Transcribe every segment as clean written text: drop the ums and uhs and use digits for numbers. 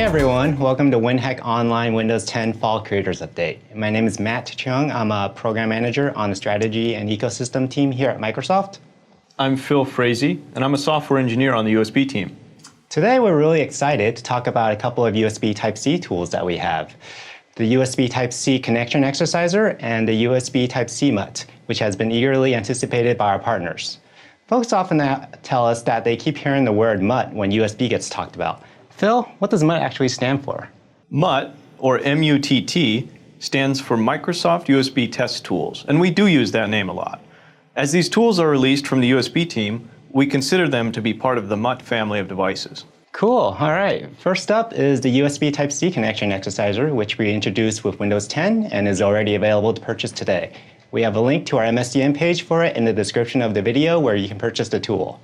everyone, welcome to WinHEC Online Windows 10 Fall Creators Update. My name is Matt Chung. I'm a program manager on the strategy and ecosystem team here at Microsoft. I'm Phil Frazee, and I'm a software engineer on the USB team. Today we're really excited to talk about a couple of USB Type-C tools that we have. The USB Type-C connection exerciser and the USB Type-C MUT, which has been eagerly anticipated by our partners. Folks often tell us that they keep hearing the word MUT when USB gets talked about. Phil, what does MUT actually stand for? MUT, or M-U-T-T, stands for Microsoft USB Test Tools, and we do use that name a lot. As these tools are released from the USB team, we consider them to be part of the MUT family of devices. Cool, all right. First up is the USB Type-C connection exerciser, which we introduced with Windows 10 and is already available to purchase today. We have a link to our MSDN page for it in the description of the video where you can purchase the tool.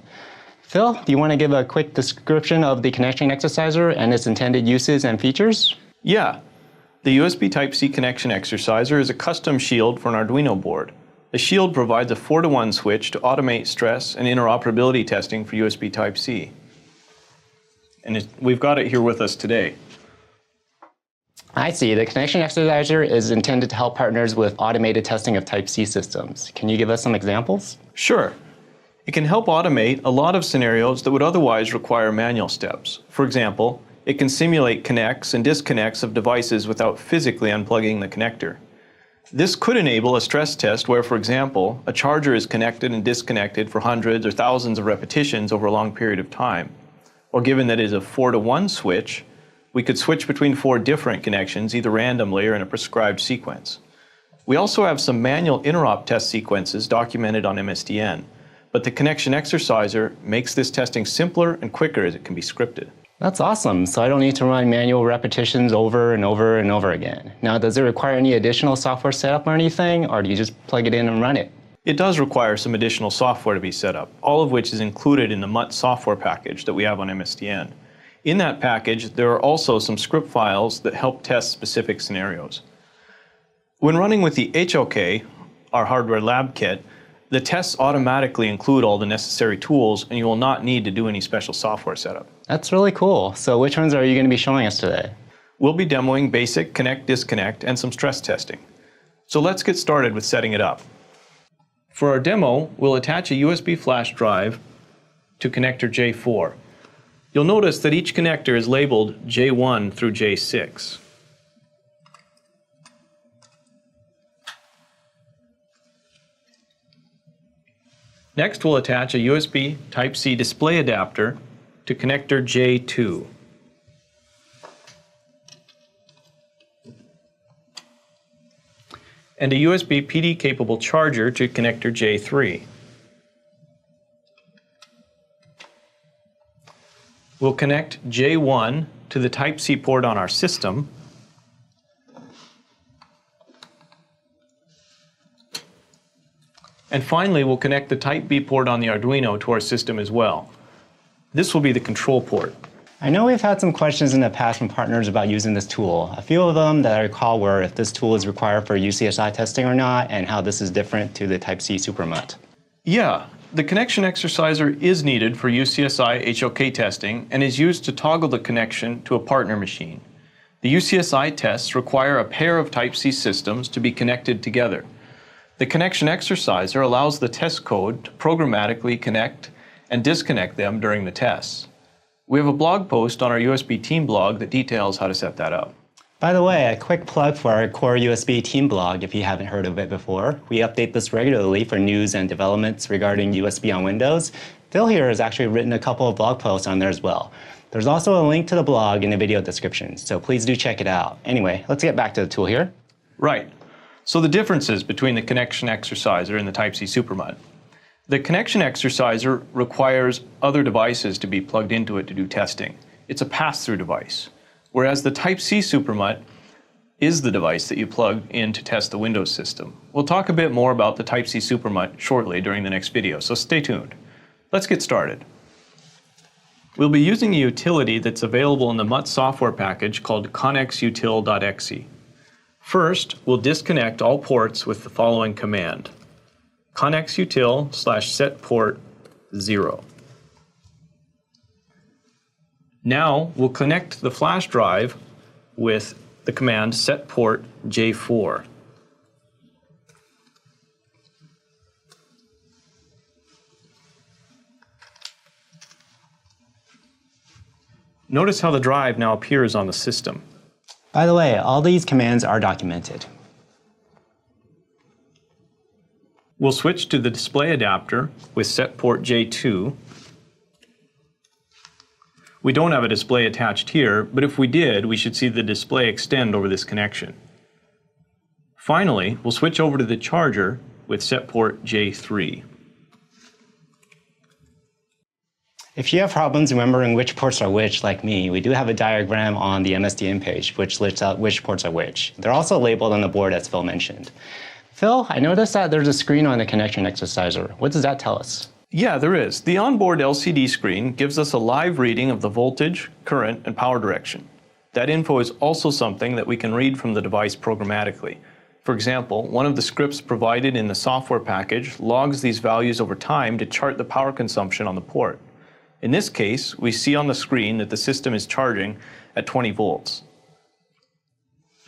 Phil, do you want to give a quick description of the connection exerciser and its intended uses and features? Yeah. The USB Type-C connection exerciser is a custom shield for an Arduino board. The shield provides a 4-to-1 switch to automate stress and interoperability testing for USB Type-C. And we've got it here with us today. I see. The connection exerciser is intended to help partners with automated testing of Type-C systems. Can you give us some examples? Sure. It can help automate a lot of scenarios that would otherwise require manual steps. For example, it can simulate connects and disconnects of devices without physically unplugging the connector. This could enable a stress test where, for example, a charger is connected and disconnected for hundreds or thousands of repetitions over a long period of time. Or given that it is a 4-to-1 switch, we could switch between 4 different connections, either randomly or in a prescribed sequence. We also have some manual interop test sequences documented on MSDN. But the connection exerciser makes this testing simpler and quicker as it can be scripted. That's awesome. So I don't need to run manual repetitions over and over and over again. Now, does it require any additional software setup or anything, or do you just plug it in and run it? It does require some additional software to be set up, all of which is included in the MUT software package that we have on MSDN. In that package, there are also some script files that help test specific scenarios. When running with the HOK, our hardware lab kit, the tests automatically include all the necessary tools, and you will not need to do any special software setup. That's really cool. So which ones are you going to be showing us today? We'll be demoing basic connect, disconnect, and some stress testing. So let's get started with setting it up. For our demo, we'll attach a USB flash drive to connector J4. You'll notice that each connector is labeled J1 through J6. Next, we'll attach a USB Type-C display adapter to connector J2. And a USB PD-capable charger to connector J3. We'll connect J1 to the Type-C port on our system. And finally, we'll connect the Type-B port on the Arduino to our system as well. This will be the control port. I know we've had some questions in the past from partners about using this tool. A few of them that I recall were if this tool is required for UCSI testing or not, and how this is different to the Type-C SuperMUT. Yeah, the connection exerciser is needed for UCSI HOK testing and is used to toggle the connection to a partner machine. The UCSI tests require a pair of Type-C systems to be connected together. The connection exerciser allows the test code to programmatically connect and disconnect them during the tests. We have a blog post on our USB team blog that details how to set that up. By the way, a quick plug for our core USB team blog if you haven't heard of it before. We update this regularly for news and developments regarding USB on Windows. Phil here has actually written a couple of blog posts on there as well. There's also a link to the blog in the video description, so please do check it out. Anyway, let's get back to the tool here. Right. So the differences between the connection exerciser and the Type-C SuperMUT. The connection exerciser requires other devices to be plugged into it to do testing. It's a pass-through device, whereas the Type-C SuperMUT is the device that you plug in to test the Windows system. We'll talk a bit more about the Type-C SuperMUT shortly during the next video, so stay tuned. Let's get started. We'll be using a utility that's available in the MUT software package called connexutil.exe. First, we'll disconnect all ports with the following command: connexutil/set port 0. Now we'll connect the flash drive with the command set port J4. Notice how the drive now appears on the system. By the way, all these commands are documented. We'll switch to the display adapter with set port J2. We don't have a display attached here, but if we did, we should see the display extend over this connection. Finally, we'll switch over to the charger with set port J3. If you have problems remembering which ports are which, like me, we do have a diagram on the MSDN page which lists out which ports are which. They're also labeled on the board, as Phil mentioned. Phil, I noticed that there's a screen on the connection exerciser. What does that tell us? Yeah, there is. The onboard LCD screen gives us a live reading of the voltage, current, and power direction. That info is also something that we can read from the device programmatically. For example, one of the scripts provided in the software package logs these values over time to chart the power consumption on the port. In this case, we see on the screen that the system is charging at 20 volts.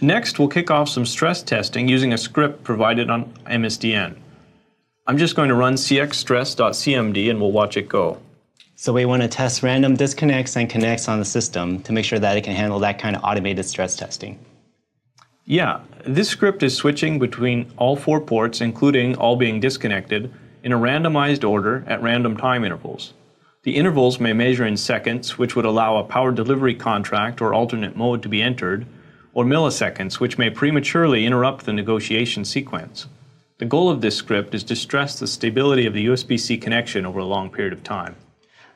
Next, we'll kick off some stress testing using a script provided on MSDN. I'm just going to run cxstress.cmd and we'll watch it go. So we want to test random disconnects and connects on the system to make sure that it can handle that kind of automated stress testing. Yeah, this script is switching between all 4 ports, including all being disconnected, in a randomized order at random time intervals. The intervals may measure in seconds, which would allow a power delivery contract or alternate mode to be entered, or milliseconds, which may prematurely interrupt the negotiation sequence. The goal of this script is to stress the stability of the USB-C connection over a long period of time.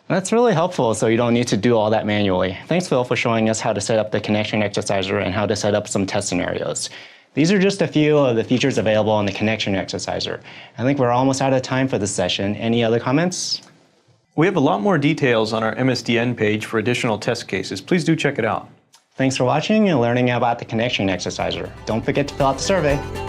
That's really helpful, so you don't need to do all that manually. Thanks, Phil, for showing us how to set up the connection exerciser and how to set up some test scenarios. These are just a few of the features available on the connection exerciser. I think we're almost out of time for this session. Any other comments? We have a lot more details on our MSDN page for additional test cases. Please do check it out. Thanks for watching and learning about the connection exerciser. Don't forget to fill out the survey.